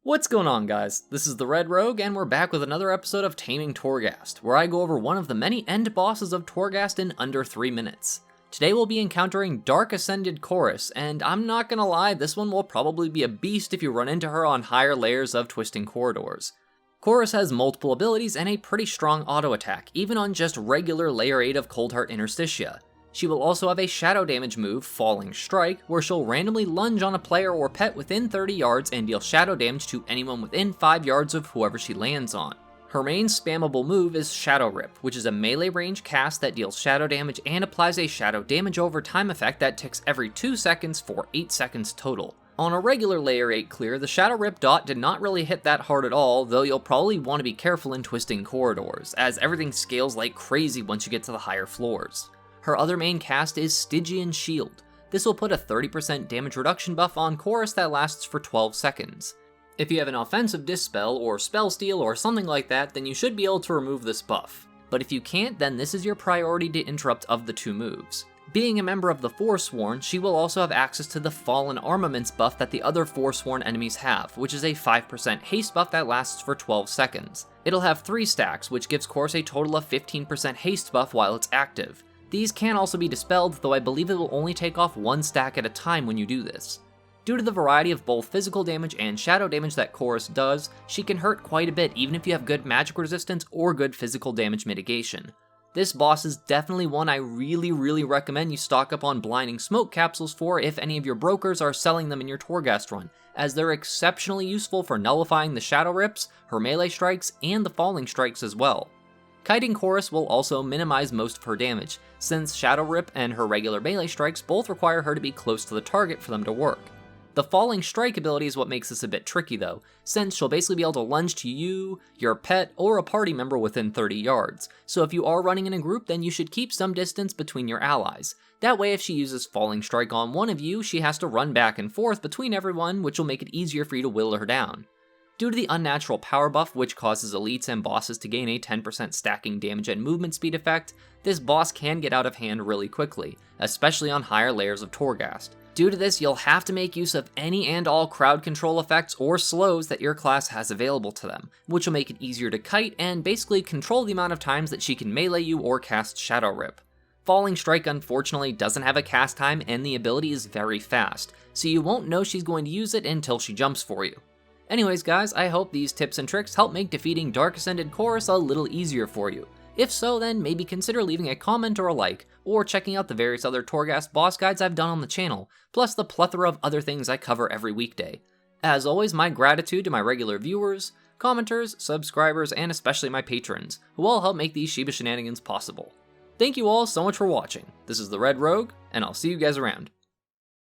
What's going on, guys? This is the Red Rogue, and we're back with another episode of Taming Torghast, where I go over one of the many end bosses of Torghast in under 3 minutes. Today we'll be encountering Dark Ascended Corrus, and I'm not gonna lie, this one will probably be a beast if you run into her on higher layers of Twisting Corridors. Corrus has multiple abilities and a pretty strong auto attack, even on just regular layer 8 of Coldheart Interstitia. She will also have a shadow damage move, Falling Strike, where she'll randomly lunge on a player or pet within 30 yards and deal shadow damage to anyone within 5 yards of whoever she lands on. Her main spammable move is Shadow Rip, which is a melee range cast that deals shadow damage and applies a shadow damage over time effect that ticks every 2 seconds for 8 seconds total. On a regular layer 8 clear, the Shadow Rip dot did not really hit that hard at all, though you'll probably want to be careful in Twisting Corridors, as everything scales like crazy once you get to the higher floors. Her other main cast is Stygian Shield. This will put a 30% damage reduction buff on Corrus that lasts for 12 seconds. If you have an offensive Dispel or Spell Steal or something like that, then you should be able to remove this buff. But if you can't, then this is your priority to interrupt of the two moves. Being a member of the Forsworn, she will also have access to the Fallen Armaments buff that the other Forsworn enemies have, which is a 5% haste buff that lasts for 12 seconds. It'll have 3 stacks, which gives Corrus a total of 15% haste buff while it's active. These can also be dispelled, though I believe it will only take off 1 stack at a time when you do this. Due to the variety of both physical damage and shadow damage that Corrus does, she can hurt quite a bit even if you have good magic resistance or good physical damage mitigation. This boss is definitely one I really recommend you stock up on blinding smoke capsules for if any of your brokers are selling them in your Torghast run, as they're exceptionally useful for nullifying the Shadow Rips, her melee strikes, and the falling strikes as well. Kiting Corrus will also minimize most of her damage, since Shadow Rip and her regular melee strikes both require her to be close to the target for them to work. The Falling Strike ability is what makes this a bit tricky though, since she'll basically be able to lunge to you, your pet, or a party member within 30 yards, so if you are running in a group then you should keep some distance between your allies. That way if she uses Falling Strike on one of you, she has to run back and forth between everyone, which will make it easier for you to whittle her down. Due to the unnatural power buff, which causes elites and bosses to gain a 10% stacking damage and movement speed effect, this boss can get out of hand really quickly, especially on higher layers of Torghast. Due to this, you'll have to make use of any and all crowd control effects or slows that your class has available to them, which will make it easier to kite and basically control the amount of times that she can melee you or cast Shadow Rip. Falling Strike unfortunately doesn't have a cast time and the ability is very fast, so you won't know she's going to use it until she jumps for you. Anyways guys, I hope these tips and tricks help make defeating Dark Ascended Corrus a little easier for you. If so, then maybe consider leaving a comment or a like, or checking out the various other Torghast boss guides I've done on the channel, plus the plethora of other things I cover every weekday. As always, my gratitude to my regular viewers, commenters, subscribers, and especially my patrons, who all help make these Shiba Shenanigans possible. Thank you all so much for watching. This is the Red Rogue, and I'll see you guys around.